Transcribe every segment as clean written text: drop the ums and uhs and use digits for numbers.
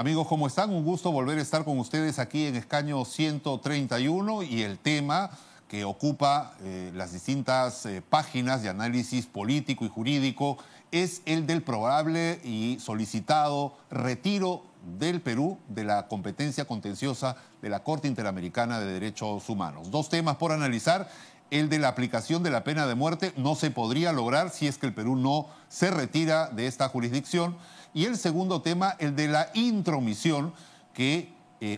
Amigos, ¿cómo están? Un gusto volver a estar con ustedes aquí en Escaño 131 y el tema que ocupa las distintas páginas de análisis político y jurídico es el del probable y solicitado retiro del Perú de la competencia contenciosa de la Corte Interamericana de Derechos Humanos. Dos temas por analizar. El de la aplicación de la pena de muerte no se podría lograr si es que el Perú no se retira de esta jurisdicción. Y el segundo tema, el de la intromisión que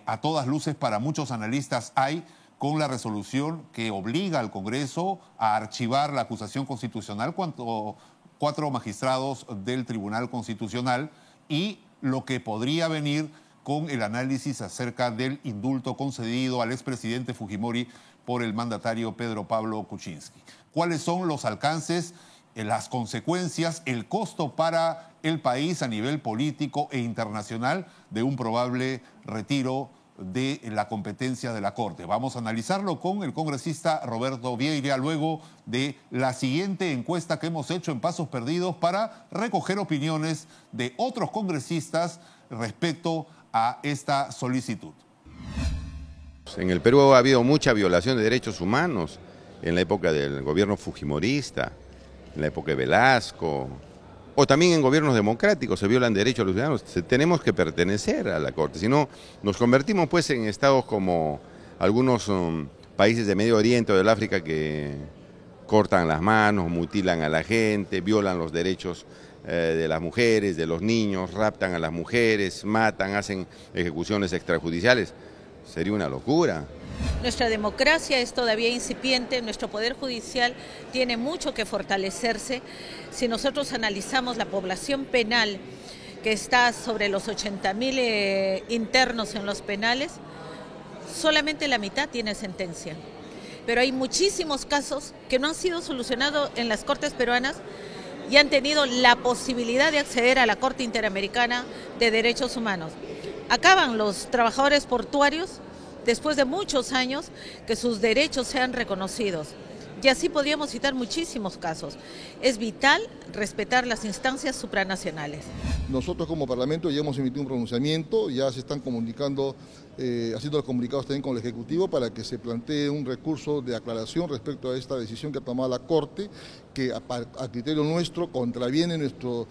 a todas luces para muchos analistas hay con la resolución que obliga al Congreso a archivar la acusación constitucional cuando 4 magistrados del Tribunal Constitucional y lo que podría venir con el análisis acerca del indulto concedido al expresidente Fujimori por el mandatario Pedro Pablo Kuczynski. ¿Cuáles son los alcances, las consecuencias, el costo para el país a nivel político e internacional de un probable retiro de la competencia de la Corte? Vamos a analizarlo con el congresista Roberto Vieira luego de la siguiente encuesta que hemos hecho en Pasos Perdidos para recoger opiniones de otros congresistas respecto a esta solicitud. En el Perú ha habido mucha violación de derechos humanos en la época del gobierno fujimorista, en la época de Velasco, o también en gobiernos democráticos se violan derechos a los ciudadanos. Tenemos que pertenecer a la Corte, si no nos convertimos pues en estados como algunos países de Medio Oriente o del África que cortan las manos, mutilan a la gente, violan los derechos de las mujeres, de los niños, raptan a las mujeres, matan, hacen ejecuciones extrajudiciales. Sería una locura. Nuestra democracia es todavía incipiente, nuestro poder judicial tiene mucho que fortalecerse. Si nosotros analizamos la población penal, que está sobre los 80.000 internos en los penales, solamente la mitad tiene sentencia. Pero hay muchísimos casos que no han sido solucionados en las cortes peruanas y han tenido la posibilidad de acceder a la Corte Interamericana de Derechos Humanos. Acaban los trabajadores portuarios después de muchos años que sus derechos sean reconocidos. Y así podríamos citar muchísimos casos. Es vital respetar las instancias supranacionales. Nosotros como Parlamento ya hemos emitido un pronunciamiento, ya se están comunicando, haciendo los comunicados también con el Ejecutivo para que se plantee un recurso de aclaración respecto a esta decisión que ha tomado la Corte, que a criterio nuestro contraviene nuestro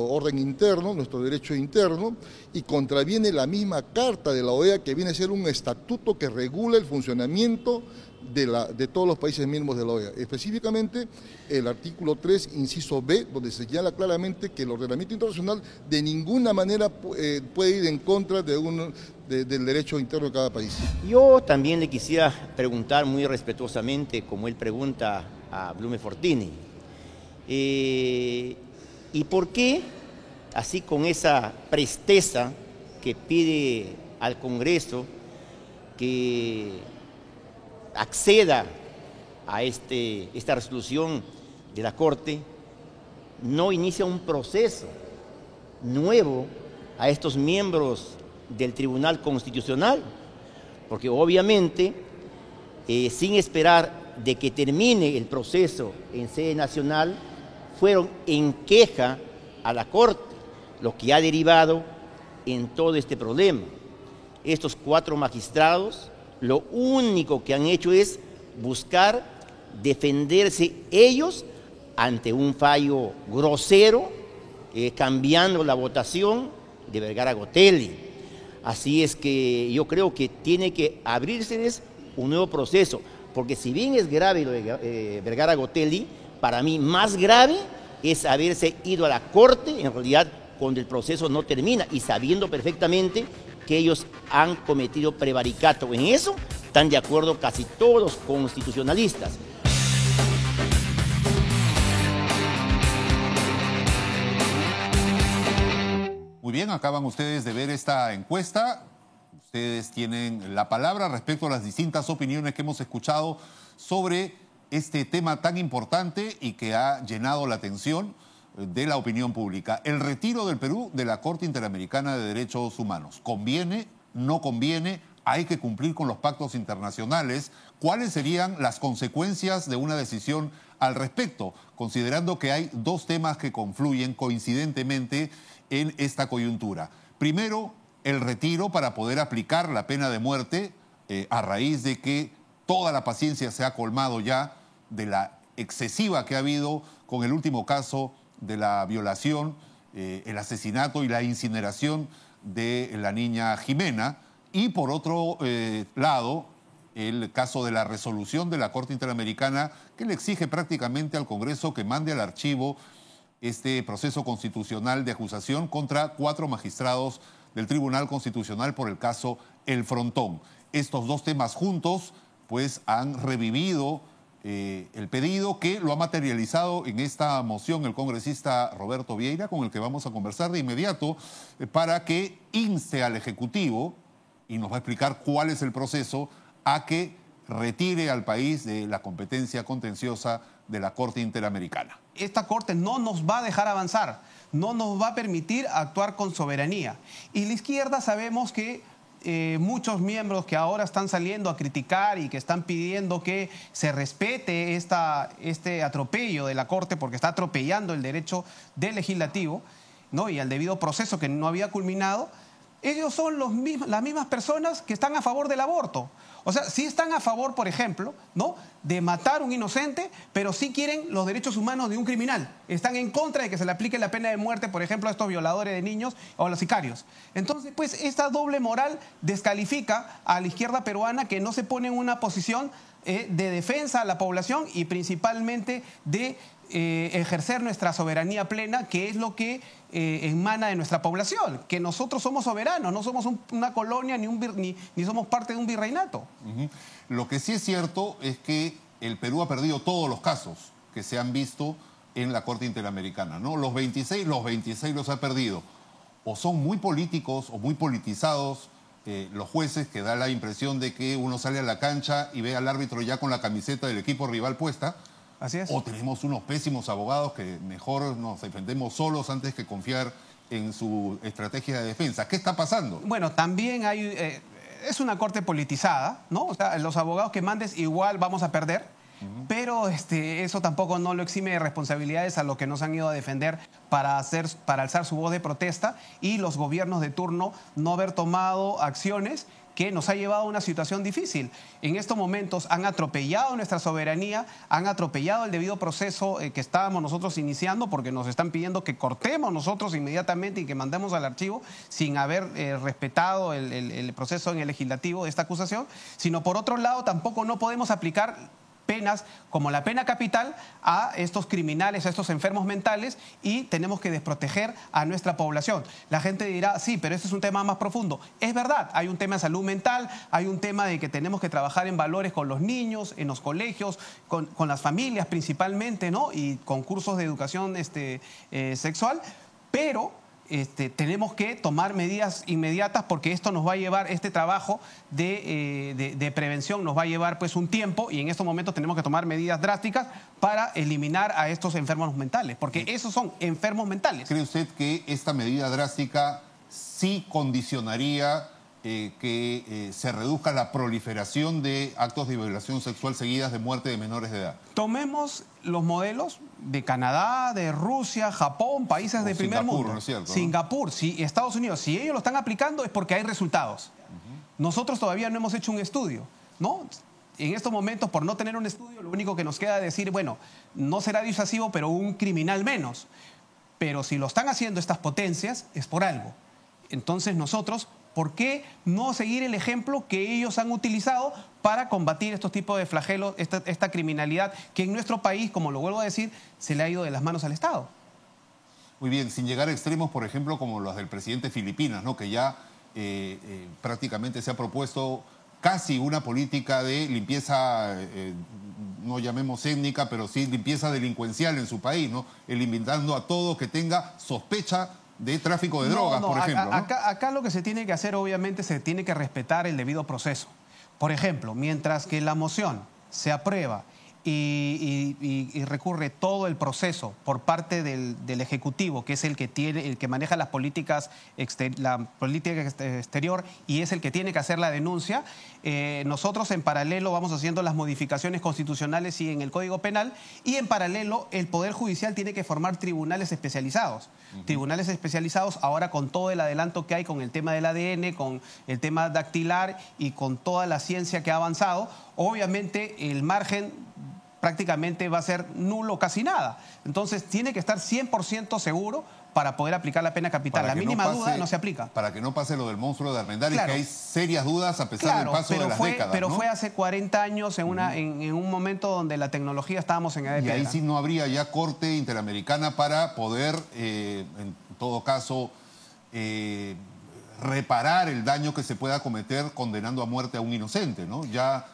orden interno, nuestro derecho interno, y contraviene la misma Carta de la OEA, que viene a ser un estatuto que regula el funcionamiento de todos los países miembros de la OEA. Específicamente el artículo 3, inciso B, donde se señala claramente que el ordenamiento internacional de ninguna manera puede ir en contra del derecho interno de cada país. Yo también le quisiera preguntar muy respetuosamente, como él pregunta a Blume Fortini, ¿y por qué, así con esa presteza que pide al Congreso que acceda a esta resolución de la Corte, no inicia un proceso nuevo a estos miembros del Tribunal Constitucional? Porque obviamente, sin esperar de que termine el proceso en sede nacional, fueron en queja a la Corte, lo que ha derivado en todo este problema. Estos 4 magistrados lo único que han hecho es buscar defenderse ellos ante un fallo grosero, cambiando la votación de Vergara Gotelli. Así es que yo creo que tiene que abrirse un nuevo proceso, porque si bien es grave lo de Vergara Gotelli, para mí más grave es haberse ido a la Corte, en realidad cuando el proceso no termina y sabiendo perfectamente que ellos han cometido prevaricato. En eso están de acuerdo casi todos los constitucionalistas. Muy bien, acaban ustedes de ver esta encuesta. Ustedes tienen la palabra respecto a las distintas opiniones que hemos escuchado sobre este tema tan importante y que ha llenado la atención de la opinión pública. El retiro del Perú de la Corte Interamericana de Derechos Humanos. ¿Conviene? ¿No conviene? ¿Hay que cumplir con los pactos internacionales? ¿Cuáles serían las consecuencias de una decisión al respecto? Considerando que hay 2 temas que confluyen coincidentemente en esta coyuntura. Primero, el retiro para poder aplicar la pena de muerte a raíz de que toda la paciencia se ha colmado ya de la excesiva que ha habido con el último caso de la violación, el asesinato y la incineración de la niña Jimena. Y por otro lado, el caso de la resolución de la Corte Interamericana que le exige prácticamente al Congreso que mande al archivo este proceso constitucional de acusación contra 4 magistrados del Tribunal Constitucional por el caso El Frontón. Estos dos temas juntos pues han revivido el pedido que lo ha materializado en esta moción el congresista Roberto Vieira, con el que vamos a conversar de inmediato, para que inste al Ejecutivo, y nos va a explicar cuál es el proceso, a que retire al país de la competencia contenciosa de la Corte Interamericana. Esta Corte no nos va a dejar avanzar, no nos va a permitir actuar con soberanía. Y la izquierda sabemos que muchos miembros que ahora están saliendo a criticar y que están pidiendo que se respete este atropello de la Corte, porque está atropellando el derecho del legislativo, ¿no? Y al debido proceso que no había culminado, ellos son las mismas personas que están a favor del aborto. O sea, sí están a favor, por ejemplo, ¿no?, de matar a un inocente, pero sí quieren los derechos humanos de un criminal. Están en contra de que se le aplique la pena de muerte, por ejemplo, a estos violadores de niños o a los sicarios. Entonces, pues, esta doble moral descalifica a la izquierda peruana, que no se pone en una posición de defensa a la población y principalmente de ejercer nuestra soberanía plena, que es lo que emana de nuestra población, que nosotros somos soberanos, no somos una colonia ni somos parte de un virreinato. Lo que sí es cierto es que el Perú ha perdido todos los casos que se han visto en la Corte Interamericana, ¿no? Los 26 los ha perdido. O son muy políticos o muy politizados los jueces, que da la impresión de que uno sale a la cancha y ve al árbitro ya con la camiseta del equipo rival puesta. Así es. O tenemos unos pésimos abogados que mejor nos defendemos solos antes que confiar en su estrategia de defensa. ¿Qué está pasando? Bueno, también hay... es una corte politizada, ¿no? O sea, los abogados que mandes igual vamos a perder, pero eso tampoco no lo exime de responsabilidades a los que nos han ido a defender para alzar su voz de protesta, y los gobiernos de turno no haber tomado acciones que nos ha llevado a una situación difícil. En estos momentos han atropellado nuestra soberanía, han atropellado el debido proceso que estábamos nosotros iniciando, porque nos están pidiendo que cortemos nosotros inmediatamente y que mandemos al archivo sin haber respetado el proceso en el legislativo de esta acusación, sino por otro lado tampoco no podemos aplicar penas como la pena capital a estos criminales, a estos enfermos mentales, y tenemos que desproteger a nuestra población. La gente dirá, sí, pero este es un tema más profundo. Es verdad, hay un tema de salud mental, hay un tema de que tenemos que trabajar en valores con los niños, en los colegios, con las familias principalmente, ¿no? Y con cursos de educación sexual, pero tenemos que tomar medidas inmediatas, porque esto nos va a llevar, este trabajo de prevención nos va a llevar pues un tiempo, y en estos momentos tenemos que tomar medidas drásticas para eliminar a estos enfermos mentales, porque esos son enfermos mentales. ¿Cree usted que esta medida drástica sí condicionaría que se reduzca la proliferación de actos de violación sexual seguidas de muerte de menores de edad? Tomemos los modelos de Canadá, de Rusia, Japón, países de primer mundo. ¿No es cierto? Singapur, sí, Estados Unidos. Si ellos lo están aplicando es porque hay resultados. Nosotros todavía no hemos hecho un estudio, ¿no? En estos momentos, por no tener un estudio, lo único que nos queda es decir, bueno, no será disuasivo, pero un criminal menos. Pero si lo están haciendo estas potencias, es por algo. Entonces nosotros, ¿por qué no seguir el ejemplo que ellos han utilizado para combatir estos tipos de flagelos, esta criminalidad que en nuestro país, como lo vuelvo a decir, se le ha ido de las manos al Estado? Muy bien, sin llegar a extremos, por ejemplo, como los del presidente de Filipinas, ¿no?, que ya prácticamente se ha propuesto casi una política de limpieza, no llamemos étnica, pero sí limpieza delincuencial en su país, ¿no?, eliminando a todo que tenga sospecha de tráfico de drogas, por ejemplo. Acá lo que se tiene que hacer, obviamente, se tiene que respetar el debido proceso. Por ejemplo, mientras que la moción se aprueba y recurre todo el proceso por parte del Ejecutivo, que es el que maneja las políticas la política exterior y es el que tiene que hacer la denuncia, nosotros en paralelo vamos haciendo las modificaciones constitucionales y en el Código Penal, y en paralelo el Poder Judicial tiene que formar tribunales especializados. Tribunales especializados ahora con todo el adelanto que hay con el tema del ADN, con el tema dactilar y con toda la ciencia que ha avanzado, obviamente el margen prácticamente va a ser nulo, casi nada. Entonces tiene que estar 100% seguro para poder aplicar la pena capital. La mínima duda no se aplica. Para que no pase lo del monstruo de Armendáriz, claro, que hay serias dudas a pesar del paso de las décadas. Pero ¿no? fue hace 40 años en un momento donde la tecnología estábamos en edad de piedra. Y ahí sí no habría ya corte interamericana para poder, en todo caso, reparar el daño que se pueda cometer condenando a muerte a un inocente, ¿no? Ya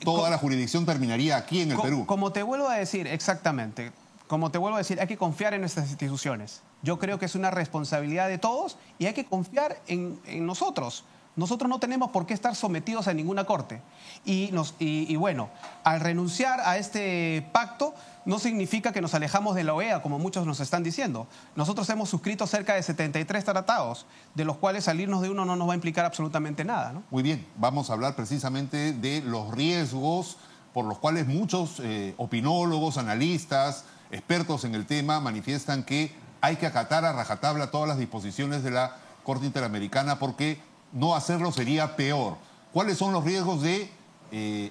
toda la jurisdicción terminaría aquí en el Perú. Como te vuelvo a decir, exactamente, como te vuelvo a decir, hay que confiar en nuestras instituciones. Yo creo que es una responsabilidad de todos y hay que confiar en nosotros. Nosotros no tenemos por qué estar sometidos a ninguna corte. Y bueno, al renunciar a este pacto no significa que nos alejamos de la OEA, como muchos nos están diciendo. Nosotros hemos suscrito cerca de 73 tratados, de los cuales salirnos de uno no nos va a implicar absolutamente nada, ¿no? Muy bien, vamos a hablar precisamente de los riesgos por los cuales muchos opinólogos, analistas, expertos en el tema manifiestan que hay que acatar a rajatabla todas las disposiciones de la Corte Interamericana porque no hacerlo sería peor. ¿Cuáles son los riesgos de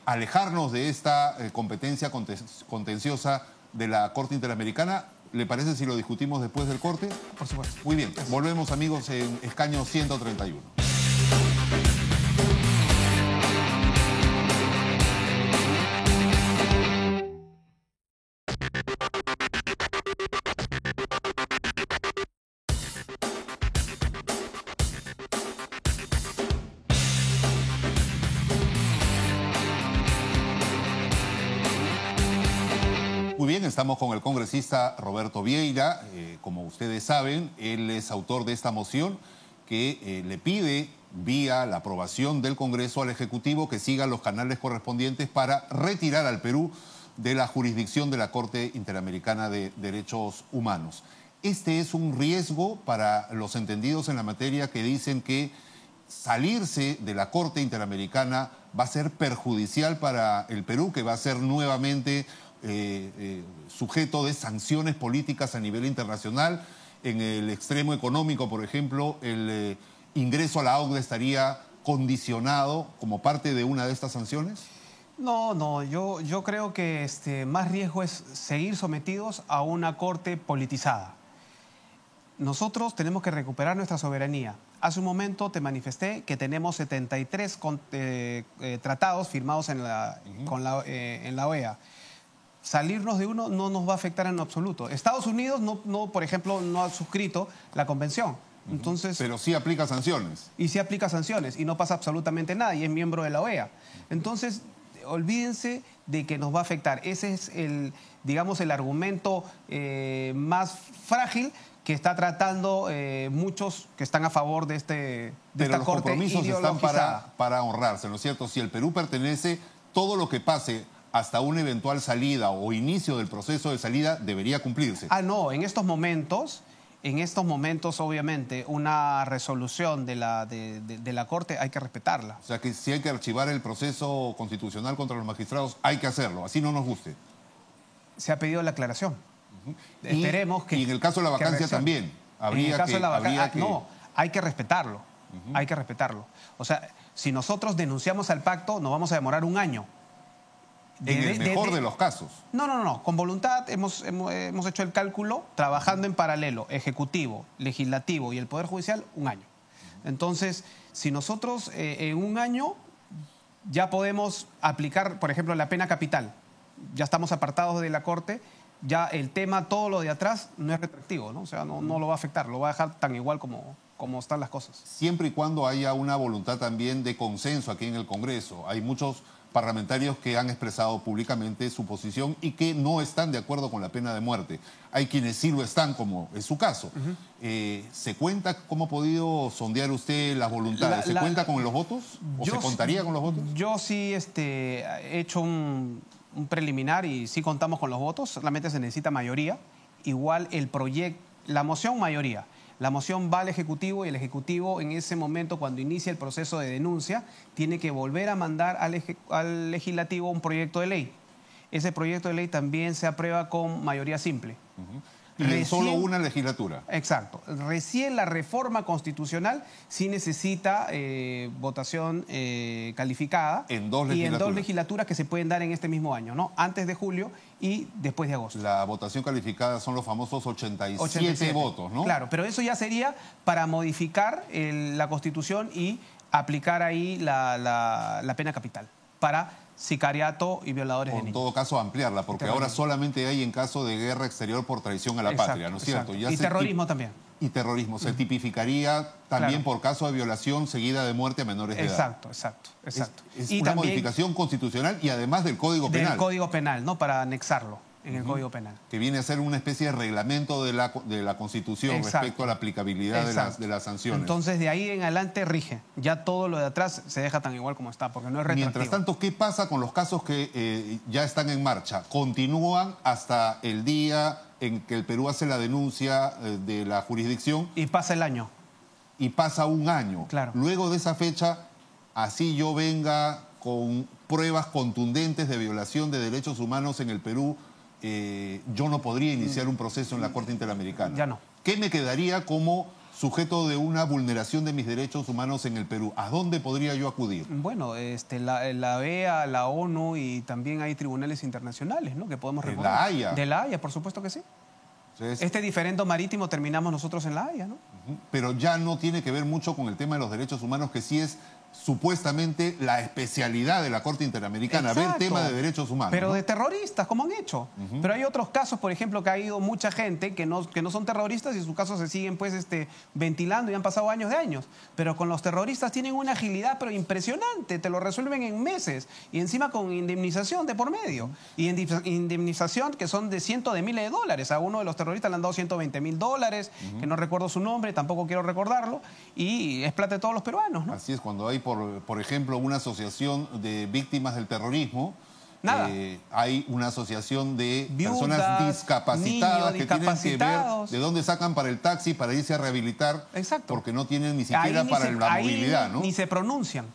alejarnos de esta competencia contenciosa de la Corte Interamericana? ¿Le parece si lo discutimos después del corte? Por supuesto. Muy bien, volvemos amigos en Escaño 131. Muy bien, estamos con el congresista Roberto Vieira. Como ustedes saben, él es autor de esta moción que le pide, vía la aprobación del Congreso, al Ejecutivo que siga los canales correspondientes para retirar al Perú de la jurisdicción de la Corte Interamericana de Derechos Humanos. Este es un riesgo para los entendidos en la materia que dicen que salirse de la Corte Interamericana va a ser perjudicial para el Perú, que va a ser nuevamente sujeto de sanciones políticas a nivel internacional. En el extremo económico, por ejemplo, el ingreso a la OCDE estaría condicionado como parte de una de estas sanciones. No, yo creo que más riesgo es seguir sometidos a una corte politizada. Nosotros tenemos que recuperar nuestra soberanía. Hace un momento te manifesté que tenemos 73 tratados firmados en la OEA. Salirnos de uno no nos va a afectar en lo absoluto. Estados Unidos, por ejemplo, no ha suscrito la convención. Entonces, pero sí aplica sanciones. Y sí aplica sanciones y no pasa absolutamente nada y es miembro de la OEA. Entonces, olvídense de que nos va a afectar. Ese es digamos, el argumento más frágil que está tratando muchos que están a favor de esta corte ideologizada. Pero los compromisos están para honrarse, ¿no es cierto? Si el Perú pertenece, todo lo que pase hasta una eventual salida o inicio del proceso de salida debería cumplirse. No, en estos momentos, obviamente, una resolución de la Corte hay que respetarla. O sea que si hay que archivar el proceso constitucional contra los magistrados, hay que hacerlo, así no nos guste. Se ha pedido la aclaración. Esperemos que... Y en el caso de la vacancia también. No, hay que respetarlo. Hay que respetarlo. O sea, si nosotros denunciamos al pacto, nos vamos a demorar un año. En el mejor de los casos. No. Con voluntad hemos hecho el cálculo, trabajando en paralelo, Ejecutivo, Legislativo y el Poder Judicial, un año. Entonces, si nosotros en un año ya podemos aplicar, por ejemplo, la pena capital, ya estamos apartados de la Corte, ya el tema, todo lo de atrás, no es retroactivo, ¿no? O sea, no lo va a afectar, lo va a dejar tan igual como están las cosas. Siempre y cuando haya una voluntad también de consenso aquí en el Congreso. Hay muchos parlamentarios que han expresado públicamente su posición y que no están de acuerdo con la pena de muerte. Hay quienes sí lo están, como es su caso. ¿Se cuenta cómo ha podido sondear usted las voluntades? ¿Se cuenta con los votos? ¿O se contaría con los votos? Yo sí he hecho un un preliminar y sí contamos con los votos, solamente se necesita mayoría. Igual el proyecto, la moción mayoría. La moción va al Ejecutivo y el Ejecutivo en ese momento, cuando inicia el proceso de denuncia, tiene que volver a mandar al Legislativo un proyecto de ley. Ese proyecto de ley también se aprueba con mayoría simple. Y en solo una legislatura. Exacto. Recién la reforma constitucional sí necesita votación calificada. En dos y en legislaturas. 2 legislaturas que se pueden dar en este mismo año, ¿no? Antes de julio y después de agosto. La votación calificada son los famosos 87 votos, ¿no? Claro, pero eso ya sería para modificar la Constitución y aplicar ahí la pena capital para sicariato y violadores de En niños. todo caso, ampliarla, porque ahora solamente hay en caso de guerra exterior por traición a la patria, ¿no es cierto? Y terrorismo también. Y terrorismo. Se tipificaría también por caso de violación seguida de muerte a menores de edad. Exacto. Es y una también modificación constitucional y además del Código Penal. Del Código Penal, ¿no? Para anexarlo en el Código Penal. Que viene a ser una especie de reglamento de la Constitución respecto a la aplicabilidad de las sanciones. Entonces, de ahí en adelante rige. Ya todo lo de atrás se deja tan igual como está, porque no es retroactivo. Mientras tanto, ¿qué pasa con los casos que ya están en marcha? ¿Continúan hasta el día en que el Perú hace la denuncia de la jurisdicción? Y pasa el año. Y pasa un año. Claro. Luego de esa fecha, así yo venga con pruebas contundentes de violación de derechos humanos en el Perú, yo no podría iniciar un proceso en la Corte Interamericana. Ya no. ¿Qué me quedaría como sujeto de una vulneración de mis derechos humanos en el Perú? ¿A dónde podría yo acudir? Bueno, la OEA, la ONU y también hay tribunales internacionales, ¿no? Que podemos recurrir. ¿De La Haya? De La Haya, por supuesto que sí. Entonces, Este diferendo marítimo terminamos nosotros en La Haya, ¿no? pero ya no tiene que ver mucho con el tema de los derechos humanos, que sí es supuestamente la especialidad de la Corte Interamericana, ver tema de derechos humanos. Pero ¿no? de terroristas, como han hecho. Pero hay otros casos, por ejemplo, que ha ido mucha gente que no son terroristas y sus casos se siguen ventilando y han pasado años de años. Pero con los terroristas tienen una agilidad pero impresionante, te lo resuelven en meses y encima con indemnización de por medio. Y indemnización que son de cientos de miles de dólares. A uno de los terroristas le han dado $120,000, que no recuerdo su nombre, tampoco quiero recordarlo, y es plata de todos los peruanos, ¿no? Así es, cuando hay, por ejemplo, una asociación de víctimas del terrorismo, nada. hay una asociación de Viudas, personas discapacitadas niños que tienen que ver discapacitados. de dónde sacan para el taxi para irse a rehabilitar, Exacto. porque no tienen ni siquiera Ahí para la movilidad, ¿no? Ni se pronuncian.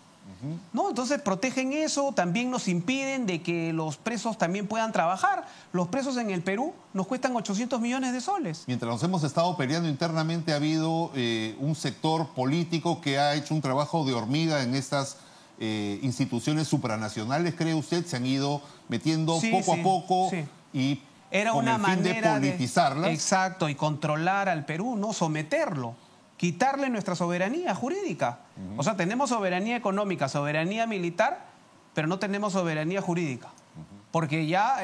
¿No? Entonces protegen eso, también nos impiden de que los presos también puedan trabajar. Los presos en el Perú nos cuestan 800 millones de soles. Mientras nos hemos estado peleando internamente, ha habido un sector político que ha hecho un trabajo de hormiga en estas instituciones supranacionales, ¿cree usted? Se han ido metiendo poco a poco y era con una el fin de manera politizarlas. Exacto, y controlar al Perú, no someterlo. Quitarle nuestra soberanía jurídica. O sea, tenemos soberanía económica, soberanía militar, pero no tenemos soberanía jurídica. Porque ya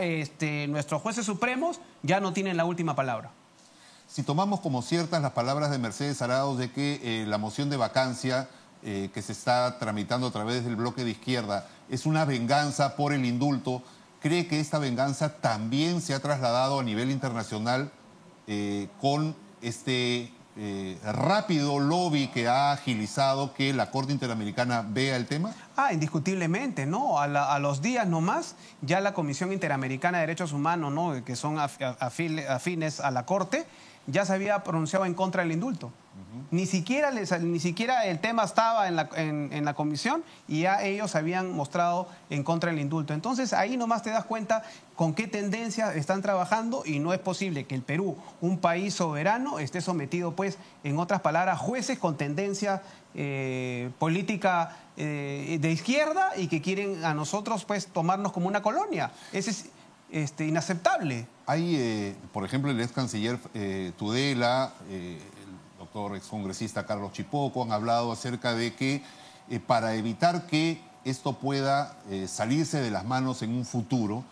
nuestros jueces supremos ya no tienen la última palabra. Si tomamos como ciertas las palabras de Mercedes Arauz de que la moción de vacancia que se está tramitando a través del bloque de izquierda es una venganza por el indulto, ¿cree que esta venganza también se ha trasladado a nivel internacional con este rápido lobby que ha agilizado que la Corte Interamericana vea el tema? Indiscutiblemente, ¿no? A los días nomás, ya la Comisión Interamericana de Derechos Humanos, ¿no? Que son afines a la Corte, ya se había pronunciado en contra del indulto. Ni siquiera el tema estaba en la comisión y ya ellos habían mostrado en contra del indulto. Entonces ahí nomás te das cuenta con qué tendencia están trabajando y no es posible que el Perú, un país soberano, esté sometido, pues, en otras palabras, jueces con tendencia política de izquierda y que quieren a nosotros, pues, tomarnos como una colonia. Ese es inaceptable. Hay, por ejemplo, el ex canciller Tudela, el doctor excongresista Carlos Chipoco, han hablado acerca de que para evitar que esto pueda salirse de las manos en un futuro,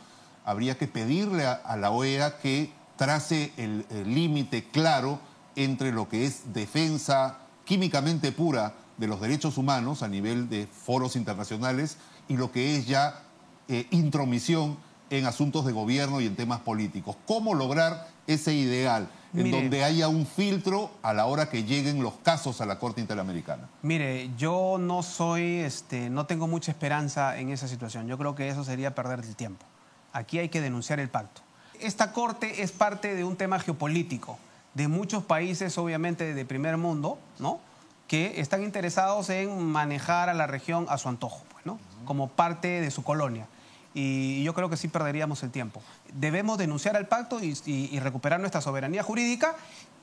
habría que pedirle a la OEA que trace el límite claro entre lo que es defensa químicamente pura de los derechos humanos a nivel de foros internacionales y lo que es ya intromisión en asuntos de gobierno y en temas políticos. ¿Cómo lograr ese ideal en donde haya un filtro a la hora que lleguen los casos a la Corte Interamericana? Mire, yo no tengo mucha esperanza en esa situación. Yo creo que eso sería perder el tiempo. aquí hay que denunciar el pacto. Esta corte es parte de un tema geopolítico de muchos países, obviamente, de primer mundo, ¿no?, que están interesados en manejar a la región a su antojo, pues, ¿no?, como parte de su colonia. Y yo creo que sí perderíamos el tiempo. Debemos denunciar al pacto y recuperar nuestra soberanía jurídica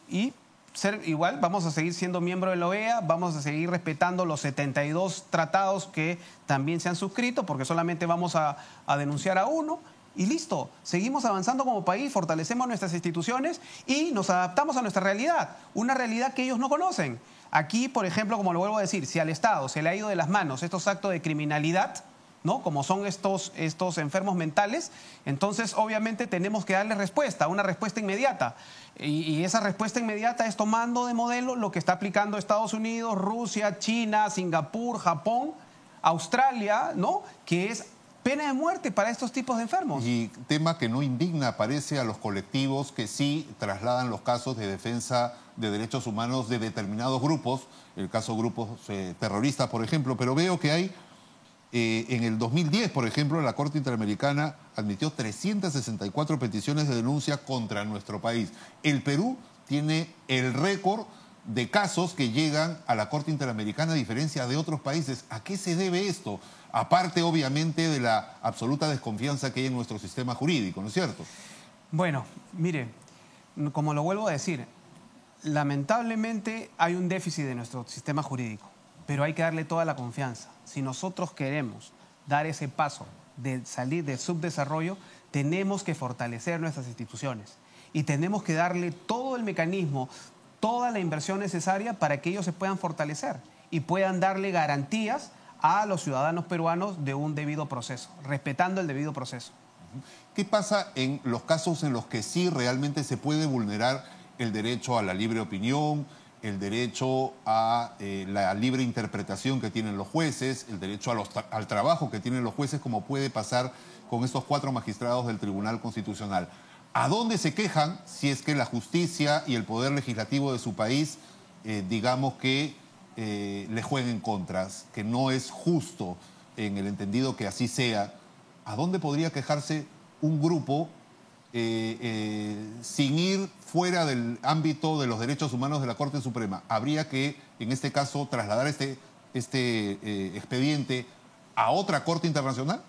y ser igual, vamos a seguir siendo miembro de la OEA, vamos a seguir respetando los 72 tratados que también se han suscrito, porque solamente vamos a denunciar a uno. Y listo, seguimos avanzando como país, fortalecemos nuestras instituciones y nos adaptamos a nuestra realidad, una realidad que ellos no conocen. Aquí, por ejemplo, como lo vuelvo a decir, si al Estado se le ha ido de las manos estos actos de criminalidad, ¿no?, como son estos enfermos mentales, entonces obviamente tenemos que darle respuesta, una respuesta inmediata. Y esa respuesta inmediata es tomando de modelo lo que está aplicando Estados Unidos, Rusia, China, Singapur, Japón, Australia, ¿no?, que es pena de muerte para estos tipos de enfermos. Y tema que no indigna, parece, a los colectivos que sí trasladan los casos de defensa de derechos humanos de determinados grupos, el caso de grupos terroristas, por ejemplo, pero veo que hay, en el 2010, por ejemplo, la Corte Interamericana admitió 364 peticiones de denuncia contra nuestro país. El Perú tiene el récord de casos que llegan a la Corte Interamericana a diferencia de otros países. ¿A qué se debe esto? Aparte, obviamente, de la absoluta desconfianza que hay en nuestro sistema jurídico, ¿no es cierto? Bueno, mire, como lo vuelvo a decir, lamentablemente hay un déficit de nuestro sistema jurídico, pero hay que darle toda la confianza. Si nosotros queremos dar ese paso de salir del subdesarrollo, tenemos que fortalecer nuestras instituciones y tenemos que darle todo el mecanismo, toda la inversión necesaria para que ellos se puedan fortalecer y puedan darle garantías a los ciudadanos peruanos de un debido proceso, respetando el debido proceso. ¿Qué pasa en los casos en los que sí realmente se puede vulnerar el derecho a la libre opinión, el derecho a la libre interpretación que tienen los jueces, el derecho al trabajo que tienen los jueces, como puede pasar con estos 4 magistrados del Tribunal Constitucional? ¿A dónde se quejan si es que la justicia y el poder legislativo de su país, digamos que le jueguen contras, que no es justo en el entendido que así sea? ¿A dónde podría quejarse un grupo sin ir fuera del ámbito de los derechos humanos de la Corte Suprema? ¿Habría que, en este caso, trasladar este expediente a otra Corte Internacional?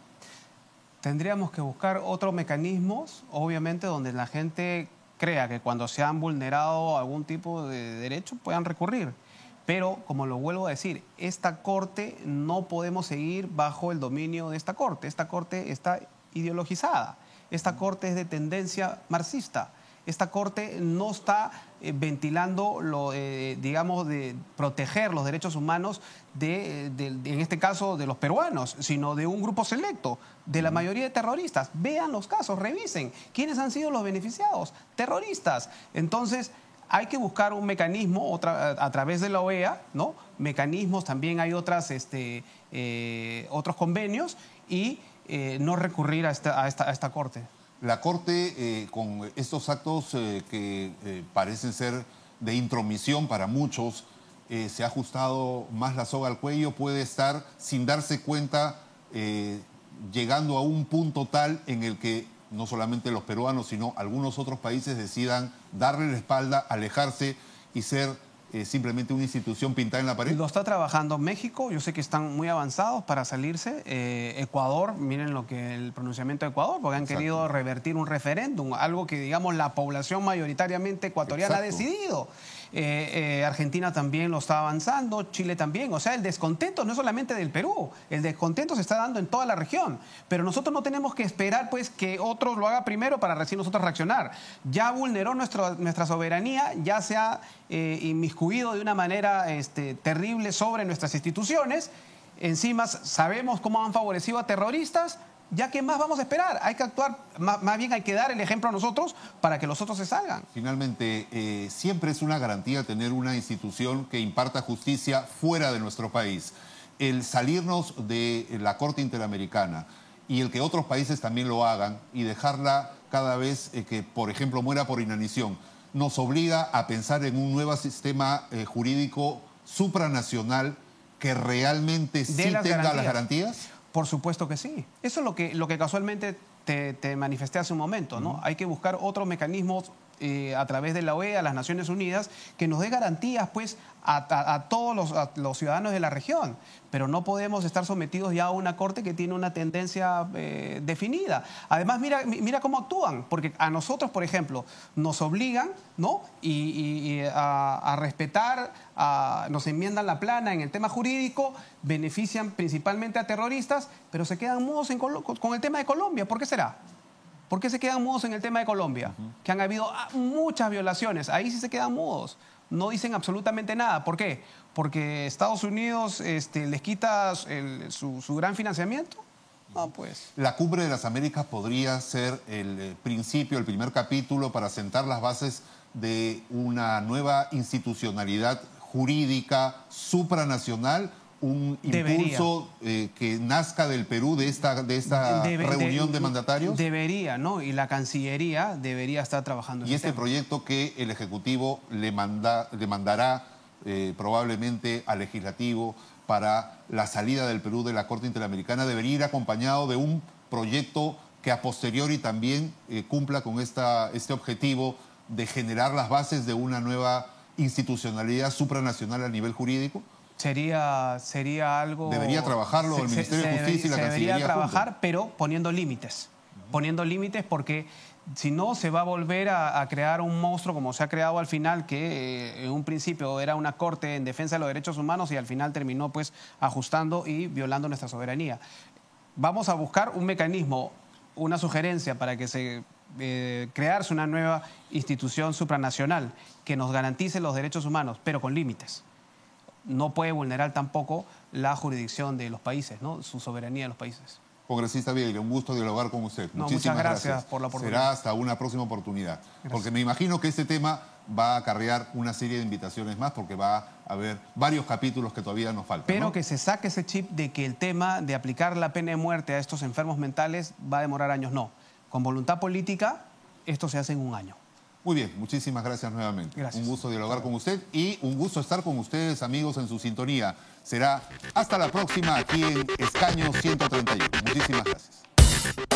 Tendríamos que buscar otros mecanismos, obviamente, donde la gente crea que cuando se han vulnerado algún tipo de derecho puedan recurrir. Pero, como lo vuelvo a decir, esta Corte no podemos seguir bajo el dominio de esta Corte. Esta Corte está ideologizada. Esta Corte es de tendencia marxista. Esta Corte no está ventilando, digamos, de proteger los derechos humanos en este caso, de los peruanos, sino de un grupo selecto, de la mayoría de terroristas. Vean los casos, revisen. ¿Quiénes han sido los beneficiados? Terroristas. Entonces, hay que buscar un mecanismo a través de la OEA, ¿no? Mecanismos, también hay otros convenios y no recurrir a esta Corte. La Corte, con estos actos que parecen ser de intromisión para muchos, se ha ajustado más la soga al cuello, puede estar, sin darse cuenta, llegando a un punto tal en el que no solamente los peruanos, sino algunos otros países decidan darle la espalda, alejarse y ser simplemente una institución pintada en la pared. Lo está trabajando México, yo sé que están muy avanzados para salirse. Ecuador, miren el pronunciamiento de Ecuador, porque han querido revertir un referéndum, algo que, digamos, la población mayoritariamente ecuatoriana ha decidido. Argentina también lo está avanzando, Chile también. O sea, el descontento no es solamente del Perú, el descontento se está dando en toda la región. Pero nosotros no tenemos que esperar, pues, que otros lo hagan primero para recién nosotros reaccionar. Ya vulneró nuestra soberanía, ya se ha inmiscuido de una manera terrible sobre nuestras instituciones. Encima sabemos cómo han favorecido a terroristas. ¿Ya qué más vamos a esperar? Hay que actuar, más bien hay que dar el ejemplo a nosotros para que los otros se salgan. Finalmente, siempre es una garantía tener una institución que imparta justicia fuera de nuestro país. El salirnos de la Corte Interamericana y el que otros países también lo hagan y dejarla cada vez que, por ejemplo, muera por inanición, nos obliga a pensar en un nuevo sistema jurídico supranacional que realmente sí tenga las garantías. Por supuesto que sí. Eso es lo que casualmente te manifesté hace un momento, ¿no? Hay que buscar otros mecanismos a través de la OEA, las Naciones Unidas, que nos dé garantías pues, a todos los ciudadanos de la región. Pero no podemos estar sometidos ya a una corte que tiene una tendencia definida. Además, mira cómo actúan, porque a nosotros, por ejemplo, nos obligan, ¿no? y a respetar, nos enmiendan la plana en el tema jurídico, benefician principalmente a terroristas, pero se quedan mudos con el tema de Colombia. ¿Por qué será? ¿Por qué se quedan mudos en el tema de Colombia? Que han habido muchas violaciones. Ahí sí se quedan mudos. No dicen absolutamente nada. ¿Por qué? Porque Estados Unidos les quita su gran financiamiento. No, pues. La Cumbre de las Américas podría ser el principio, el primer capítulo para sentar las bases de una nueva institucionalidad jurídica supranacional, un impulso que nazca del Perú de esta reunión de mandatarios. Debería, ¿no? Y la Cancillería debería estar trabajando en y este proyecto que el Ejecutivo le mandará probablemente al Legislativo para la salida del Perú de la Corte Interamericana debería ir acompañado de un proyecto que a posteriori también cumpla con este objetivo de generar las bases de una nueva institucionalidad supranacional a nivel jurídico. Sería algo... Debería trabajarlo el Ministerio de Justicia y la Cancillería. Debería trabajar, pero poniendo límites. Poniendo límites porque si no se va a volver a crear un monstruo como se ha creado al final, que en un principio era una corte en defensa de los derechos humanos y al final terminó pues ajustando y violando nuestra soberanía. Vamos a buscar un mecanismo, una sugerencia para que se crearse una nueva institución supranacional que nos garantice los derechos humanos, pero con límites. No puede vulnerar tampoco la jurisdicción de los países, ¿no? Su soberanía de los países. Congresista Vieira, un gusto dialogar con usted. No, Muchísimas muchas gracias por la oportunidad. Será hasta una próxima oportunidad. Gracias. Porque me imagino que este tema va a acarrear una serie de invitaciones más porque va a haber varios capítulos que todavía nos faltan. Pero ¿no? que se saque ese chip de que el tema de aplicar la pena de muerte a estos enfermos mentales va a demorar años. No. Con voluntad política, esto se hace en un año. Muy bien, muchísimas gracias nuevamente. Gracias. Un gusto dialogar con usted y un gusto estar con ustedes, amigos, en su sintonía. Será hasta la próxima aquí en Escaño 131. Muchísimas gracias.